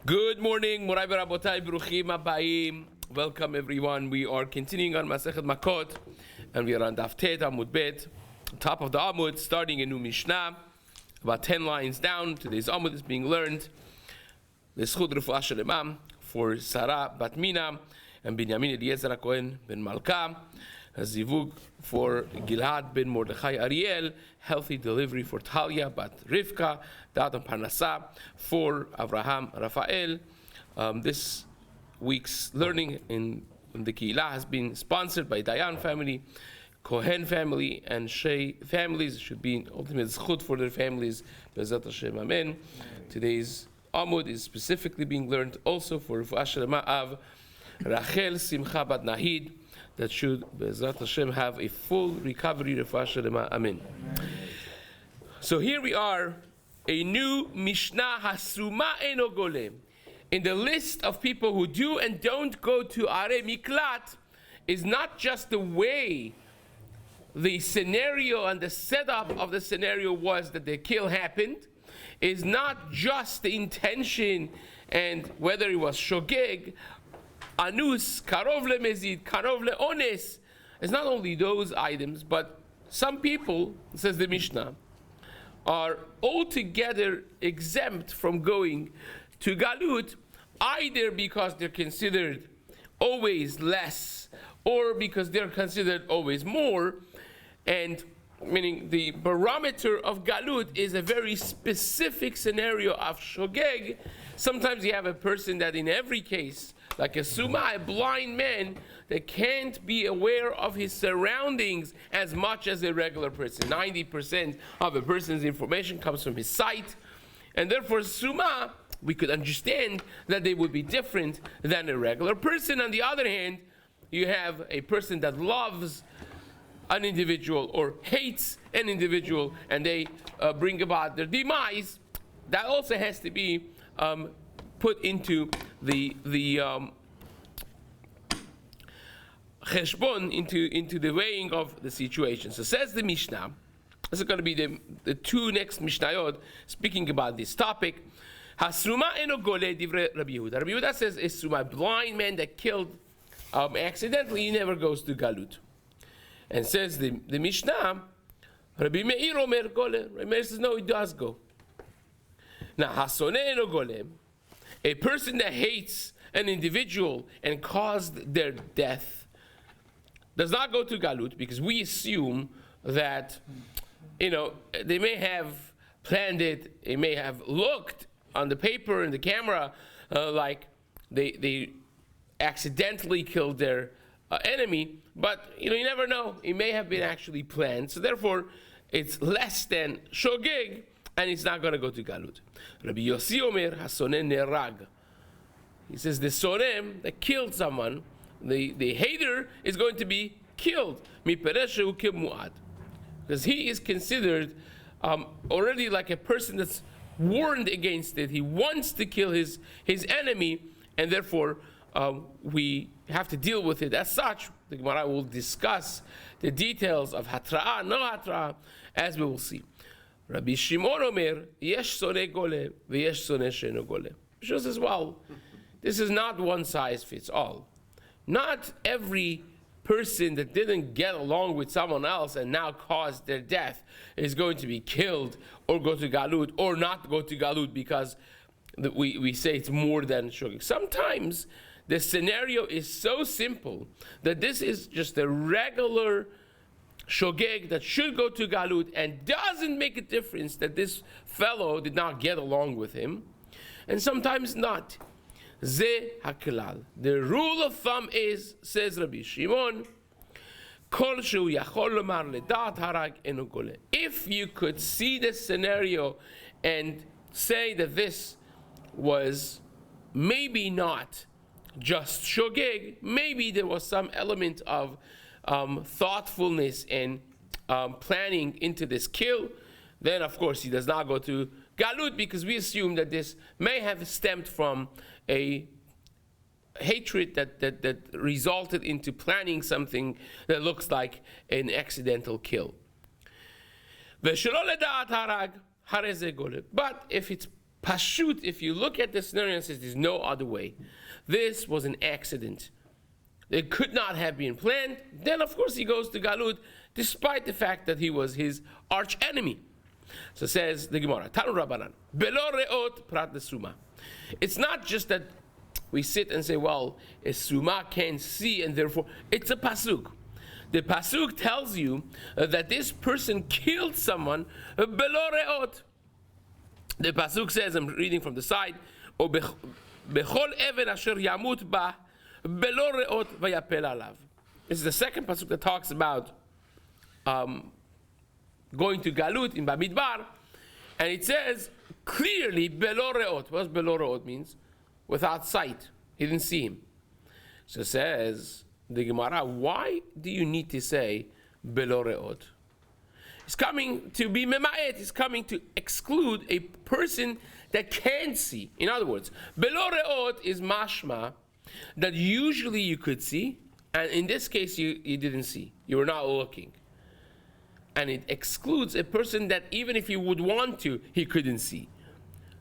Good morning, Morai Rabotai, Bruchim Abayim. Welcome everyone. We are continuing on Masechet Makkot, and we are on Daf Tet Amud Bet, top of the Amud, starting a new Mishnah, about 10 lines down. Today's Amud is being learned. L'schut refuah shelema for Sarah Bat Mina and Binyamin Eliezer Cohen ben Malka. Zivug for Gilad ben Mordechai Ariel, healthy delivery for Talia Bat Rivka, Datan Parnasa for Avraham Rafael. This week's learning in the Keilah has been sponsored by Dayan family, Cohen family, and Shei families. It should be ultimate zchut for their families. Bezat Hashem, Amen. Today's Amud is specifically being learned also for Refuah Shelema of Rachel Simcha Bat Nahid, that should, Bezrat Hashem, have a full recovery. Refuah Shelema, Amen. So here we are, a new Mishnah, Hasuma Eno Golem. In the list of people who do and don't go to Are Miklat is not just the way the scenario and the setup of the scenario was that the kill happened, is not just the intention and whether it was shogeg, anus, karov lemezid, karov leones. It's not only those items, but some people, says the Mishnah, are altogether exempt from going to Galut, either because they're considered always less, or because they're considered always more, and meaning the barometer of Galut is a very specific scenario of Shogeg. Sometimes you have a person that in every case, like a Suma, a blind man, that can't be aware of his surroundings as much as a regular person. 90% of a person's information comes from his sight, and therefore Suma, we could understand that they would be different than a regular person. On the other hand, you have a person that loves an individual or hates an individual, and they bring about their demise. That also has to be put into the cheshbon, into the weighing of the situation. So says the Mishnah. This is going to be the two next Mishnayot speaking about this topic. Hasruma eno gole divrei Rabbi Yehuda. Rabbi Yehuda says a suma, blind man that killed accidentally, he never goes to Galut. And says the Mishnah, Rabbi Meir omer gole. Rabbi Meir says no, he does go. Now hasone eno gole, a person that hates an individual and caused their death, does not go to Galut, because we assume that, they may have planned it, they may have looked on the paper and the camera like they accidentally killed their enemy, but you never know. It may have been actually planned, so therefore it's less than shogeg, and it's not going to go to Galut. Rabbi Yossi Omer Hasonen Nerag. He says the sonem that killed someone, the hater, is going to be killed, because he is considered already like a person that's warned against it. He wants to kill his enemy, and therefore we have to deal with it as such. The Gemara will discuss the details of hatra'ah, no hatra'ah, as we will see. Rabbi Shimon Omer, yesh soneh goleh, v'yesh soneh she'eno goleh. She says, well, this is not one size fits all. Not every person that didn't get along with someone else and now caused their death is going to be killed or go to Galut, or not go to Galut because we say it's more than shogeg. Sometimes the scenario is so simple that this is just a regular shogeg that should go to Galut, and doesn't make a difference that this fellow did not get along with him, and sometimes not. Ze haklal. The rule of thumb is, says Rabbi Shimon, kol shu yachol lomar ledat harag eno goleh. If you could see the scenario and say that this was maybe not just shogeg, maybe there was some element of thoughtfulness and planning into this kill, then of course he does not go to Galut, because we assume that this may have stemmed from a hatred that resulted into planning something that looks like an accidental kill. But if it's Pashut, if you look at the scenario and says there's no other way, this was an accident, it could not have been planned, then of course he goes to Galut, despite the fact that he was his arch enemy. So says the Gemara, Tanu Rabbanan, Belo reot prat lesuma. It's not just that we sit and say, well, a suma can't see, and therefore it's a pasuk. The pasuk tells you that this person killed someone belo reot. The pasuk says, I'm reading from the side, O bechol even asher yamut ba belo reot vayapel alav. This is the second pasuk that talks about going to Galut in Bamidbar, and it says clearly belo reot. What does belo reot means? Without sight. He didn't see him. So it says the Gemara, why do you need to say belo reot? It's coming to be mema'et. It's coming to exclude a person that can see. In other words, belo reot is mashma that usually you could see, and in this case you didn't see. You were not looking. And it excludes a person that even if he would want to, he couldn't see.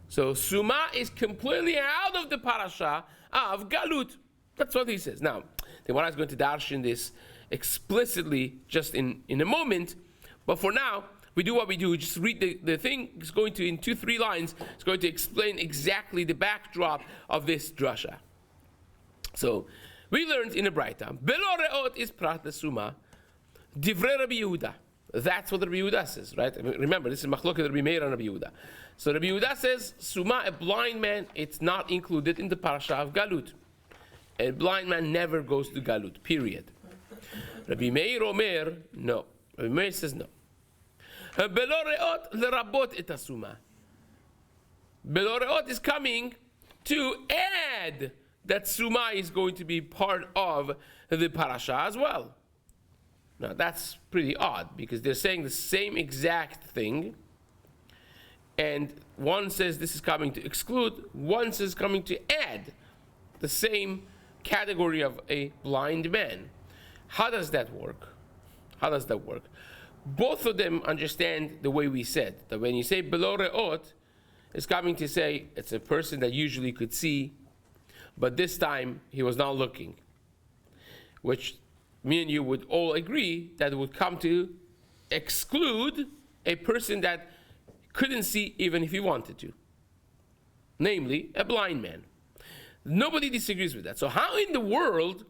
So Suma is completely out of the parasha of Galut. That's what he says. Now, the Gemara is going to darshan this explicitly just in a moment. But for now, we do what we do. We just read the thing. It's going to, in 2-3 lines, it's going to explain exactly the backdrop of this drasha. So, we learned in the Braita, Belo reot is prat lesuma, divrei Rabbi Yehuda. That's what Rabbi Yehuda says, right? Remember, this is Machloket Rabbi Meir and Rabbi Yehuda. So Rabbi Yehuda says, Suma, a blind man, it's not included in the parasha of Galut. A blind man never goes to Galut, period. Rabbi Meir Omer, no. Rabbi Meir says no. Belo reot lerabot et asuma. Belo reot is coming to add that Suma is going to be part of the parasha as well. Now that's pretty odd because they're saying the same exact thing, and one says this is coming to exclude, one says coming to add the same category of a blind man. How does that work? How does that work? Both of them understand the way we said, that when you say belo reot, it's coming to say it's a person that usually could see, but this time he was not looking, which me and you would all agree that it would come to exclude a person that couldn't see even if he wanted to, namely a blind man. Nobody disagrees with that. So how in the world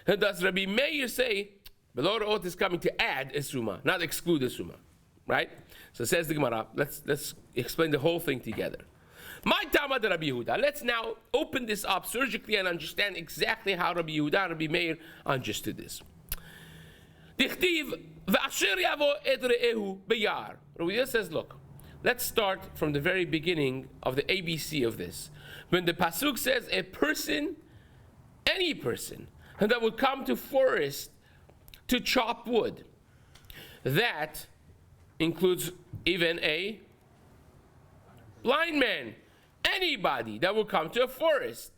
does Rabbi Meir say belo reot is coming to add a suma, not exclude a suma, right? So says the Gemara, let's explain the whole thing together. My Tama de Rabbi Yehuda. Let's now open this up surgically and understand exactly how Rabbi Yehuda and Rabbi Meir understood this. Dichtiv v'asher yavo et re'ehu beyar. Rabbi Yehuda says, look, let's start from the very beginning of the ABC of this. When the pasuk says a person, any person, and that would come to forest to chop wood, that includes even a blind man. Anybody that will come to a forest.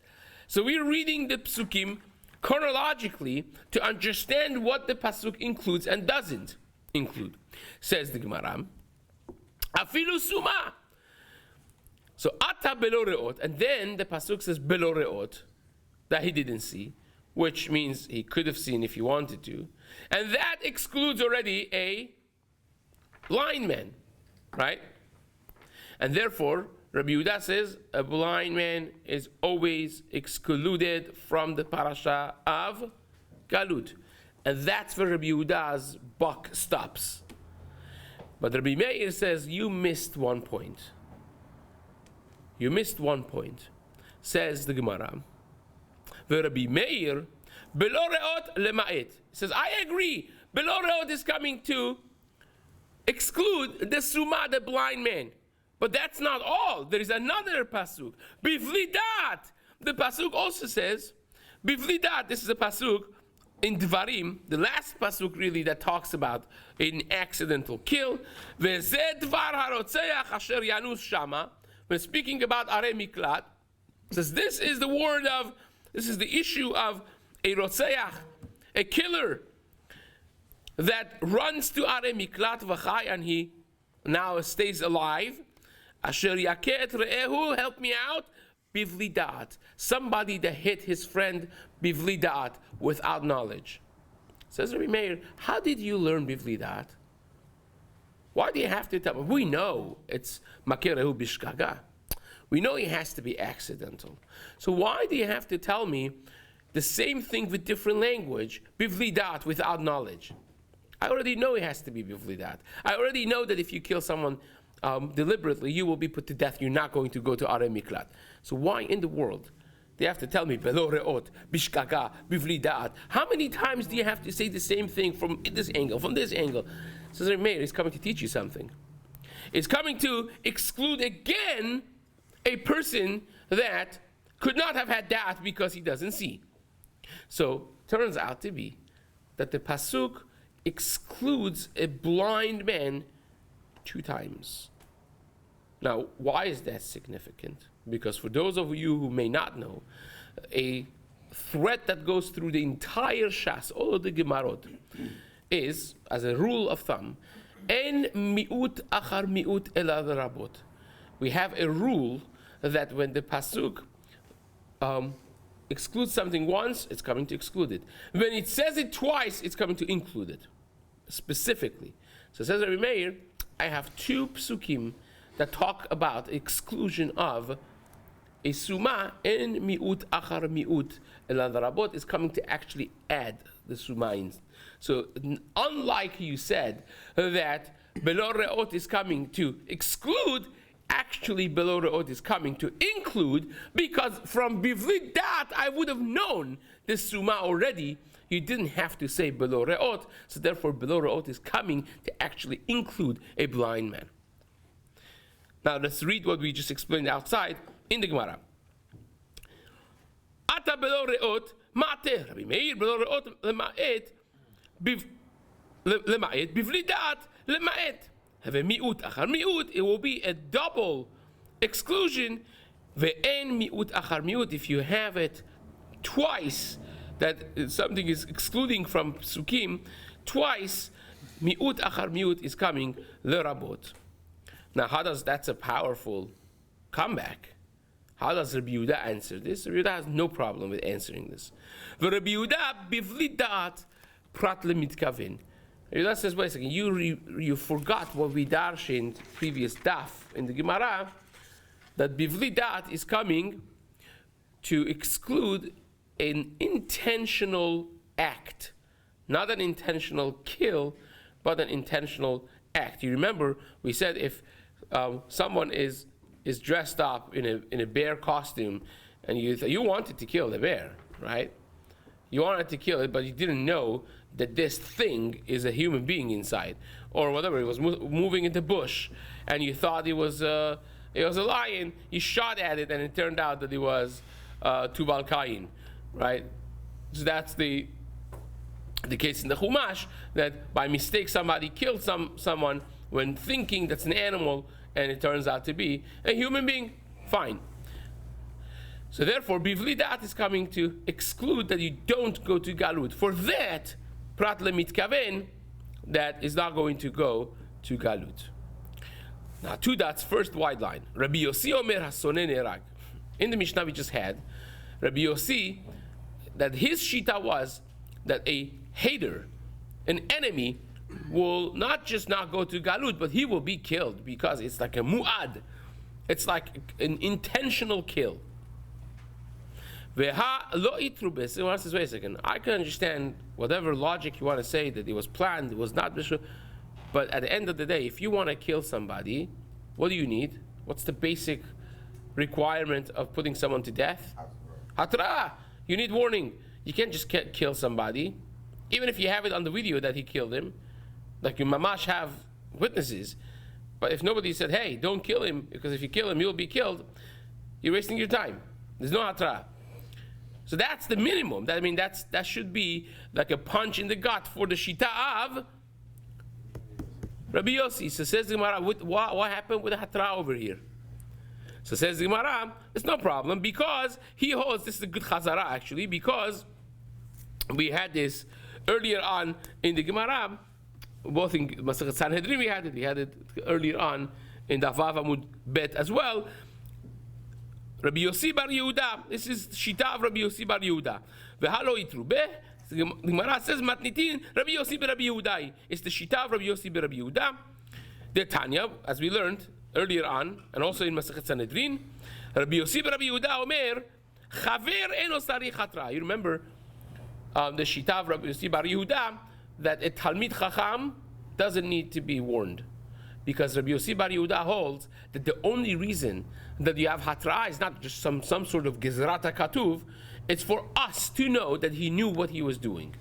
So we're reading the psukim chronologically to understand what the pasuk includes and doesn't include. Says the Gemara, afilu suma. So ata belo reot, and then the pasuk says belo reot, that he didn't see, which means he could have seen if he wanted to, and that excludes already a blind man, right? And therefore, Rabbi Yehuda says a blind man is always excluded from the parasha of Galut. And that's where Rabbi Yehuda's buck stops. But Rabbi Meir says, you missed one point. You missed one point. Says the Gemara, Rabbi Meir, belo reot lema'et. Says, I agree. Belo reot is coming to exclude the suma, the blind man. But that's not all. There is another pasuk. Bivlidat. The pasuk also says, Bivlidat. This is a pasuk in Dvarim, the last pasuk really that talks about an accidental kill. V'zeh dvar harotzeach asher yanus shama. When speaking about Arei Miklat, says this is the issue of a rotzeach, a killer that runs to Arei Miklat v'chai, and he now stays alive. Asher yaket re'ehu, help me out. Bivli da'at, somebody that hit his friend bivli da'at, without knowledge. Says Rabbi Meir, how did you learn bivli da'at? Why do you have to tell me? We know it's makerehu bishkaga. We know it has to be accidental. So why do you have to tell me the same thing with different language, bivli da'at, without knowledge? I already know it has to be bivli da'at. I already know that if you kill someone deliberately, you will be put to death. You're not going to go to Arei Miklat. So why in the world they have to tell me belo re'ot, bishkaga, bivli da'at? How many times do you have to say the same thing from this angle, from this angle? So Rabbi Meir is coming to teach you something. It's coming to exclude again a person that could not have had da'at because he doesn't see. So turns out to be that the pasuk excludes a blind man 2 times. Now, why is that significant? Because for those of you who may not know, a thread that goes through the entire Shas, all of the Gemarot, is, as a rule of thumb, en mi'ut achar mi'ut elad rabot. We have a rule that when the pasuk excludes something once, it's coming to exclude it. When it says it twice, it's coming to include it specifically. So it says Rabbi Meir, I have 2 psukim that talk about exclusion of a suma, en mi'ut achar mi'ut elad rabot, is coming to actually add the suma. So unlike you said that belo re'ot is coming to exclude, actually belo re'ot is coming to include, because from bivli da'at I would have known the suma already. You didn't have to say belo re'ot, so therefore belo re'ot is coming to actually include a blind man. Now let's read what we just explained outside in the Gemara. Ata belo re'ot ma'ateh, Rabbi Meir belo re'ot lema'et bivli da'at lema'et. Have a mi'ut achar mi'ut, it will be a double exclusion. Ve'en mi'ut achar mi'ut, if you have it twice, that something is excluding from psukim twice, mi'ut achar mi'ut is coming lerabot. Now, that's a powerful comeback. How does Rabbi Yehuda answer this? Rabbi Yehuda has no problem with answering this. Rabbi Yehuda bivli da'at prat lemitkaven. Rabbi Yehuda says, wait a second, you forgot what we darshened previous daf in the Gemara, that bivli da'at is coming to exclude an intentional act, not an intentional kill, but an intentional act. You remember we said if someone is dressed up in a bear costume, and you wanted to kill the bear, right? You wanted to kill it, but you didn't know that this thing is a human being inside, or whatever. It was moving in the bush, and you thought it was a lion. You shot at it, and it turned out that it was Tubal Cain. Right? So that's the case in the Chumash, that by mistake somebody killed someone when thinking that's an animal, and it turns out to be a human being. Fine. So therefore, bivli da'at is coming to exclude that you don't go to Galut. For that, prat lemitkaven, that is not going to go to Galut. Now, 2 dots, first wide line. Rabbi Yossi omer hasoneh nerag. In the Mishnah we just had, Rabbi Yossi, that his shita was that a hater, an enemy, will not just not go to Galut, but he will be killed, because it's like a mu'ad. It's like an intentional kill. Veha lo itrubes. He says, wait a second, I can understand whatever logic you want to say, that it was planned, it was not, but at the end of the day, if you want to kill somebody, what do you need? What's the basic requirement of putting someone to death? Hatra. You need warning. You can't just kill somebody, even if you have it on the video that he killed him. Like you mamash have witnesses. But if nobody said, hey, don't kill him, because if you kill him, you'll be killed, you're wasting your time. There's no hatra. So that's the minimum. That should be like a punch in the gut for the shita of Rabbi Yossi. So says the Gemara, what happened with the hatra over here? So says the Gemara, it's no problem, because he holds, this is a good chazara actually, because we had this earlier on in the Gemara, both in Masechet Sanhedrin we had it earlier on in Davav Amud Bet as well. Rabbi Yossi bar Yehuda. This is Shita of Rabbi Yossi bar Yehuda. V'halo itrubeh. The Gemara says Matnitin Rabbi Yossi bar Rabbi Yehuda. It's the Shita of Rabbi Yossi bar Rabbi Yehuda. The Tanya, as we learned earlier on, and also in Masechet Sanhedrin, Rabbi Yossi bar Rabbi Yehuda Omer Chaver eno sarich hatra. You remember the Shita of Rabbi Yossi bar Yehuda that a Talmid Chacham doesn't need to be warned, because Rabbi Yossi bar Yehuda holds that the only reason that you have hatra is not just some sort of gezrata katuv. It's for us to know that he knew what he was doing.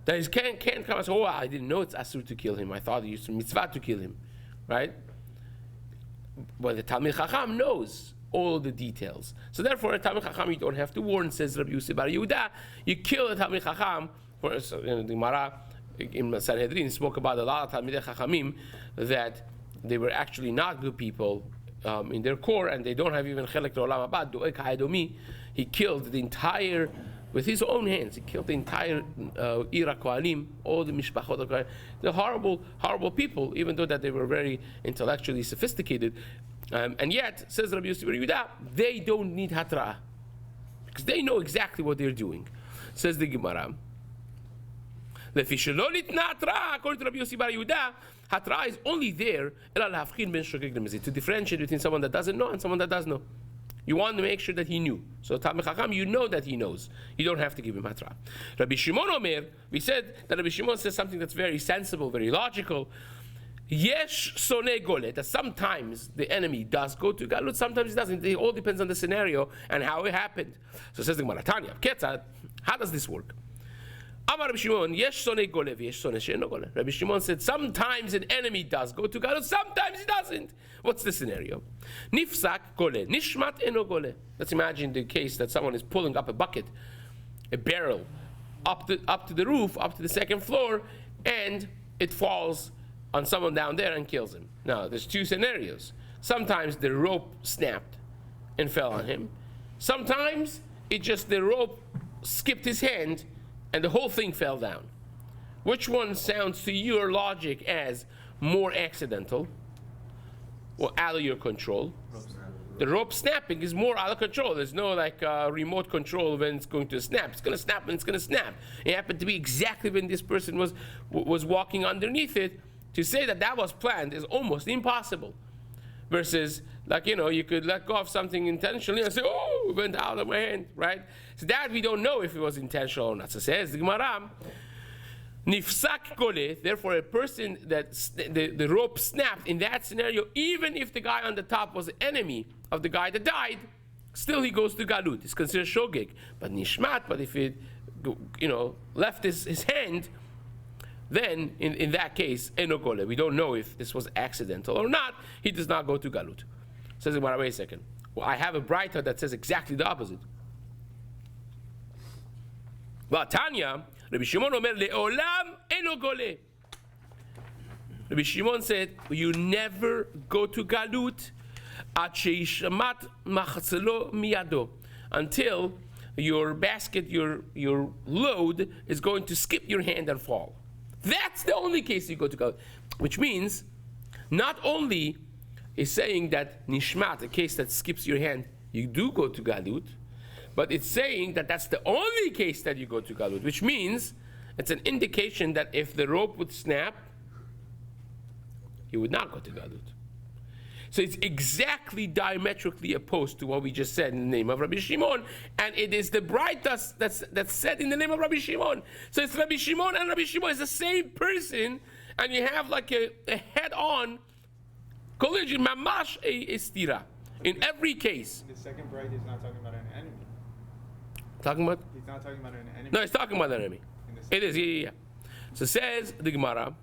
That he can't come and say, oh, I didn't know it's asur to kill him. I thought it was mitzvah to kill him, right? But the Talmid Chacham knows all the details. So therefore, a Talmid Chacham you don't have to warn, says Rabbi Yossi bar Yehuda. You kill a Talmid Chacham. For the Gemara in Sanhedrin spoke about a lot of Talmidei Chachamim that they were actually not good people in their core, and they don't have even chelek l'olam haba. Doeg ha'edomi, he killed the entire, with his own hands, he killed the entire Ira Kohanim, all the Mishpachot Kohanim. They're horrible, horrible people, even though that they were very intellectually sophisticated. And yet, says Rabbi Yossi bar Yehuda, they don't need hatra, because they know exactly what they're doing. Says the Gemara, according to Rabbi Yossi bar Yehuda, hatra is only there to differentiate between someone that doesn't know and someone that does know. You want to make sure that he knew. So Talmid Chacham, you know that he knows. You don't have to give him hatra. Rabbi Shimon Omer, we said that Rabbi Shimon says something that's very sensible, very logical. Yesh sonei golet, that sometimes the enemy does go to galut, sometimes it doesn't. It all depends on the scenario and how it happened. So says the Gemara, Tanya, Ketzad, how does this work? Amar Rabbi Shimon, yesh sonei golet, yesh sonei she'eno golet. Rabbi Shimon said sometimes an enemy does go to galut, sometimes he doesn't. What's the scenario? Nifsak golet, nishmat eno golet. Let's imagine the case that someone is pulling up a bucket, a barrel, up to the roof, up to the second floor, and it falls on someone down there and kills him. Now, there's two scenarios. Sometimes the rope snapped and fell on him. Sometimes the rope skipped his hand and the whole thing fell down. Which one sounds to your logic as more accidental or out of your control? The rope snapping is more out of control. There's no remote control when it's going to snap. It's going to snap and it's going to snap. It happened to be exactly when this person was walking underneath it. To say that was planned is almost impossible. Versus, you could let go of something intentionally and say, oh, it went out of my hand, right? So that we don't know if it was intentional or not. So says the Gemara, nifsak kole, therefore a person that the rope snapped in that scenario, even if the guy on the top was an enemy of the guy that died, still he goes to galut. It's considered shogeg. But nishmat, but if it, left his hand, then in that case, eno gole. We don't know if this was accidental or not. He does not go to galut. Says the Gemara, wait a second. Well, I have a braita that says exactly the opposite. Well, Tanya, Rabbi Shimon omer le'olam eno gole. Rabbi Shimon said, you never go to galut at sheishamat machzelo miyado, until your basket, your load is going to skip your hand and fall. That's the only case you go to galut. Which means, not only is saying that nishmat, a case that skips your hand, you do go to galut, but it's saying that that's the only case that you go to galut, which means it's an indication that if the rope would snap, you would not go to galut. So it's exactly diametrically opposed to what we just said in the name of Rabbi Shimon, and it is the braita that's said in the name of Rabbi Shimon. So it's Rabbi Shimon and Rabbi Shimon is the same person, and you have like a head-on collision, mamash a stira in every case. The second braita is not talking about an enemy. Talking about? He's not talking about an enemy. No, he's talking about an enemy. It is, yeah. So says the Gemara,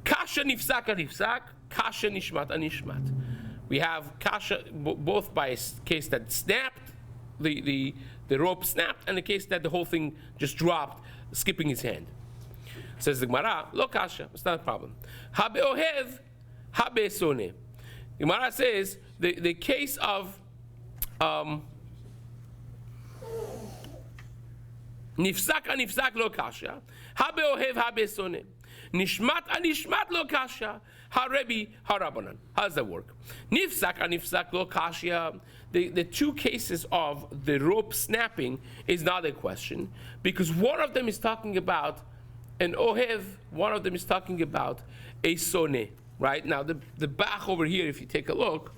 kasha nifsak nifsak, kasha nishmat nishmat. We have kasha both by a case that snapped, the rope snapped, and a case that the whole thing just dropped, skipping his hand. Says the Gemara, lo kasha, it's not a problem. Habe ohev, habe sone. The Gemara says the case of nifsak nifsak lo kasha, habe ohev, habe sone. Nishmat anishmat lo kasha. Harebi harabanan. How does that work? Nifsak anifsak lo kasha. The two cases of the rope snapping is not a question, because one of them is talking about an ohev, one of them is talking about a soneh. Right? Now the Bach over here, if you take a look,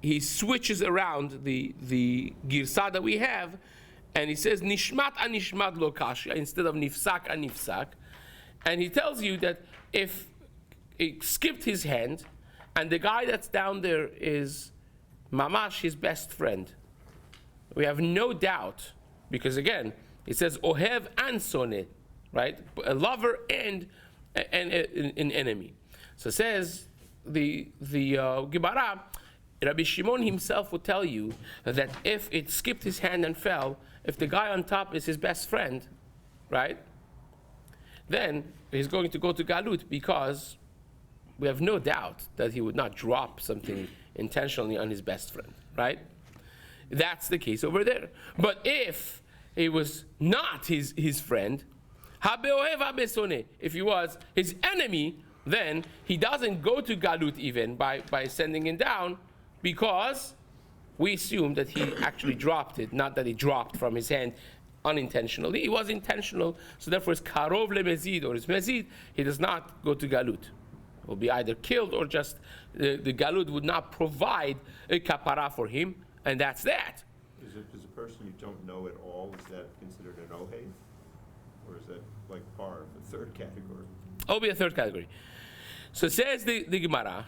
he switches around the girsah that we have, and he says nishmat anishmat lo kasha instead of nifsak anifsak, and he tells you that if it skipped his hand, and the guy that's down there is mamash, his best friend, we have no doubt, because again it says ohev and soneh, right? A lover and an enemy. So it says the Gemara, Rabbi Shimon himself would tell you that if it skipped his hand and fell, if the guy on top is his best friend, right, then he's going to go to Galut, because we have no doubt that he would not drop something intentionally on his best friend, right? That's the case over there. But if it was not his friend, if he was his enemy, then he doesn't go to Galut even by sending him down, because we assume that he actually dropped it, not that he dropped from his hand unintentionally. It was intentional, so therefore it's karov lemezid, or it's mezid. He does not go to Galut. He will be either killed, or just the Galut would not provide a kapara for him, and that's that. Is a person you don't know at all, is that considered an ohev? Or is that like par, the third category? Oh, be a third category. So says the Gemara.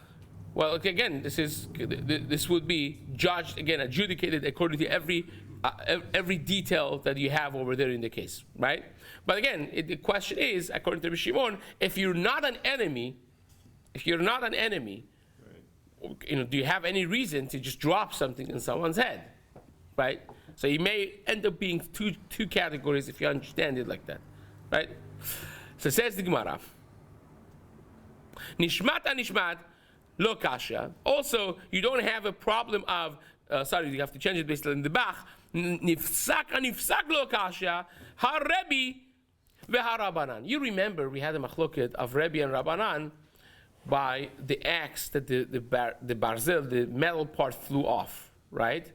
Well, okay, again, this would be judged, again, adjudicated according to every detail that you have over there in the case, right? But again, the question is, according to Rabbi Shimon, if you're not an enemy, Right. do you have any reason to just drop something in someone's head, right? So you may end up being two categories if you understand it like that, right? So says the Gemara, Nishmat anishmat lo kasha. Also, you don't have a problem of, you have to change it based on the Bach. Nifsak anifsak lo kasha, harebi v'harabanan. You remember we had a machloket of Rebbe and Rabbanan by the axe that the barzel, the metal part, flew off, right?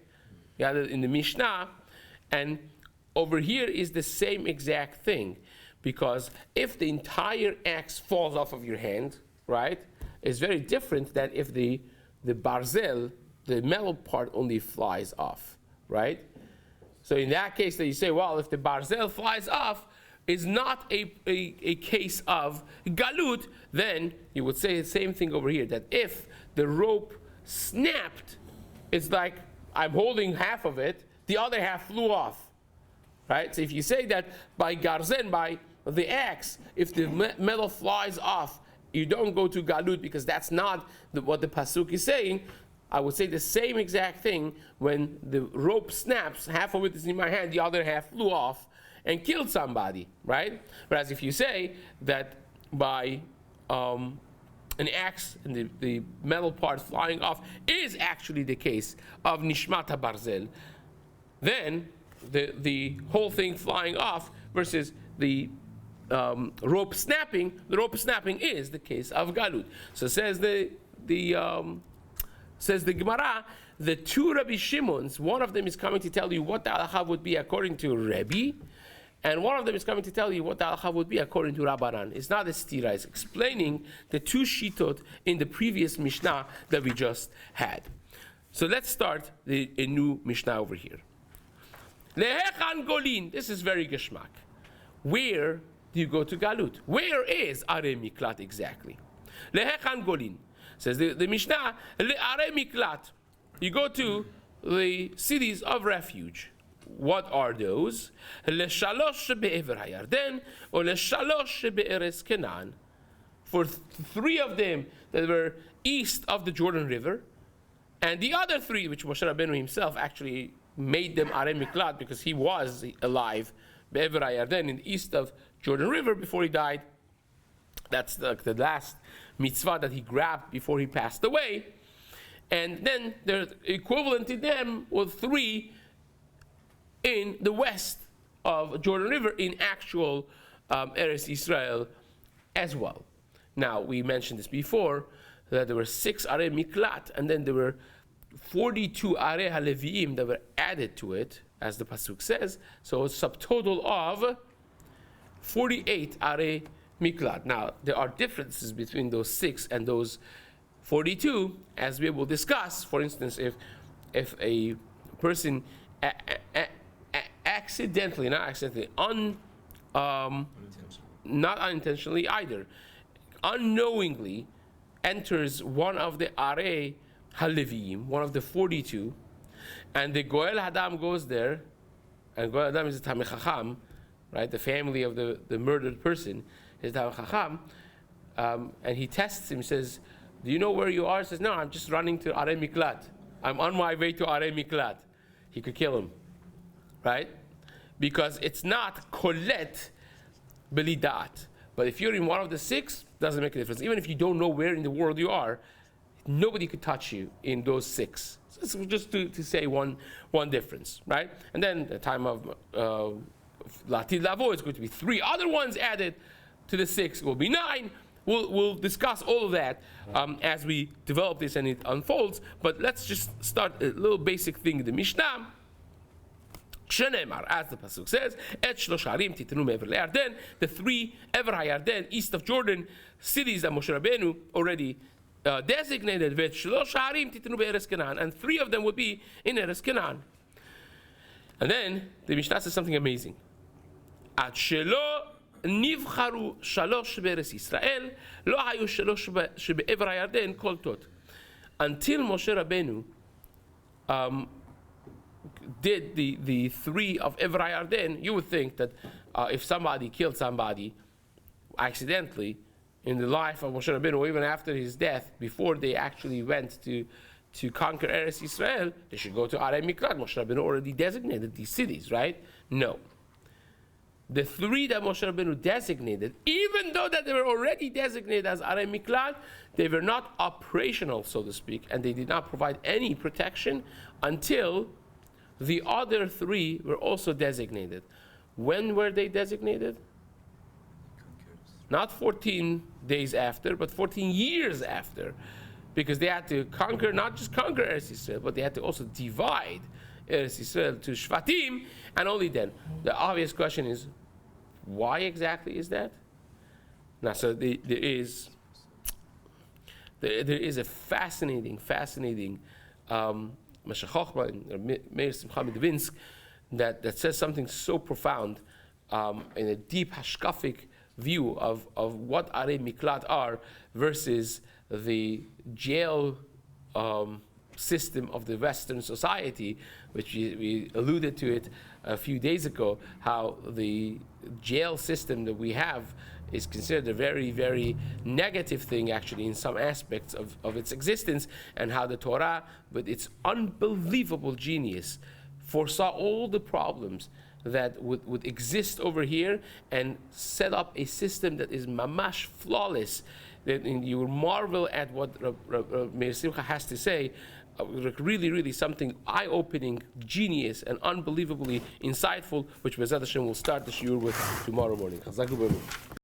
You had it in the Mishnah, and over here is the same exact thing, because if the entire axe falls off of your hand, right, it's very different than if the barzel, the metal part, only flies off, right? So in that case, that you say, well, if the barzel flies off, is not a case of galut, then you would say the same thing over here, that if the rope snapped, it's like I'm holding half of it, the other half flew off, right? So if you say that by garzen, by the axe, if the metal flies off, you don't go to galut, because that's not what the pasuk is saying. I would say the same exact thing when the rope snaps, half of it is in my hand, the other half flew off and killed somebody, right? Whereas if you say that by an axe and the metal part flying off is actually the case of nishmata barzel, then the whole thing flying off versus the rope snapping is the case of galut. So says the Gemara, the two Rabbi Shimons, one of them is coming to tell you what the halacha would be according to Rebbe, and one of them is coming to tell you what the halacha would be according to Rabbanan. It's not a stira, it's explaining the two shitot in the previous Mishnah that we just had. So let's start a new Mishnah over here. Lehechan golin, this is very geschmack. Where do you go to Galut? Where is Are Miklat exactly? Lehechan golin. Says the Mishnah, Are Miklat. You go to the cities of refuge. What are those? Leshalosh be'ever hayarden, or leshalosh be'eres Kenan. For three of them that were east of the Jordan River, and the other three, which Moshe Rabbeinu himself actually made them Are Miklat because he was alive be'ever hayarden, in the east of Jordan River before he died. That's the last mitzvah that he grabbed before he passed away. And then the equivalent to them were three in the west of Jordan River in actual Eretz Yisrael as well. Now, we mentioned this before, that there were 6 Arei Miklat, and then there were 42 Arei HaLeviim that were added to it, as the Pasuk says. So it's a subtotal of 48 Arei Miklat. Now, there are differences between those 6 and those 42, as we will discuss. For instance, if a person accidentally, not accidentally, not unintentionally either, unknowingly enters one of the Arei HaLeviim, one of the 42, and the Goel Hadam goes there, and Goel Hadam is the Tamei Chacham, right? The family of the murdered person is the Tamei Chacham, and he tests him, says, do you know where you are? He says, no, I'm just running to Arei Miklat. I'm on my way to Arei Miklat. He could kill him, right? Because it's not kolet belidat. But if you're in one of the 6, doesn't make a difference. Even if you don't know where in the world you are, nobody could touch you in those 6. So this is just to say one difference, right? And then the time of Latid Lavo is going to be 3 other ones added to the 6. It will be 9. We'll discuss all of that as we develop this and it unfolds. But let's just start a little basic thing in the Mishnah. Shenemar, as the pasuk says, Et shlosh harim titenu me'ever le'Yarden, the 3 ever ha'Yarden, east of Jordan, cities that Moshe Rabbeinu already designated. Vet shlosh harim titenu be'eres Canaan, and 3 of them would be in Eres Canaan. And then the Mishnah says something amazing. At shelo nivcharu shalosh be'eres Yisrael, lo hayu shalosh shebe'ever ha'Yarden kol tot. Until Moshe Rabbeinu did the 3 of Ever HaYarden, you would think that if somebody killed somebody accidentally in the life of Moshe Rabbeinu, or even after his death, before they actually went to conquer Eretz Yisrael, they should go to Arei Miklat. Moshe Rabbeinu already designated these cities, right? No. The 3 that Moshe Rabbeinu designated, even though that they were already designated as Arei Miklat, they were not operational, so to speak, and they did not provide any protection until the other 3 were also designated. When were they designated? Not 14 days after, but 14 years after. Because they had to conquer, not just conquer Eretz Yisrael, but they had to also divide Eretz Yisrael to Shvatim, and only then. The obvious question is, why exactly is that? Now, so there is a fascinating Masechet Chochma and Meir Simcha Midvinsk that says something so profound in a deep hashkafic view of what Arei Miklat are versus the jail system of the Western society, which we alluded to it a few days ago, how the jail system that we have is considered a very, very negative thing, actually, in some aspects of its existence, and how the Torah, with its unbelievable genius, foresaw all the problems that would exist over here and set up a system that is mamash flawless. That you will marvel at what Meir Simcha has to say. Really, really something eye-opening, genius, and unbelievably insightful, which Bezat Hashem will start the shiur with tomorrow morning.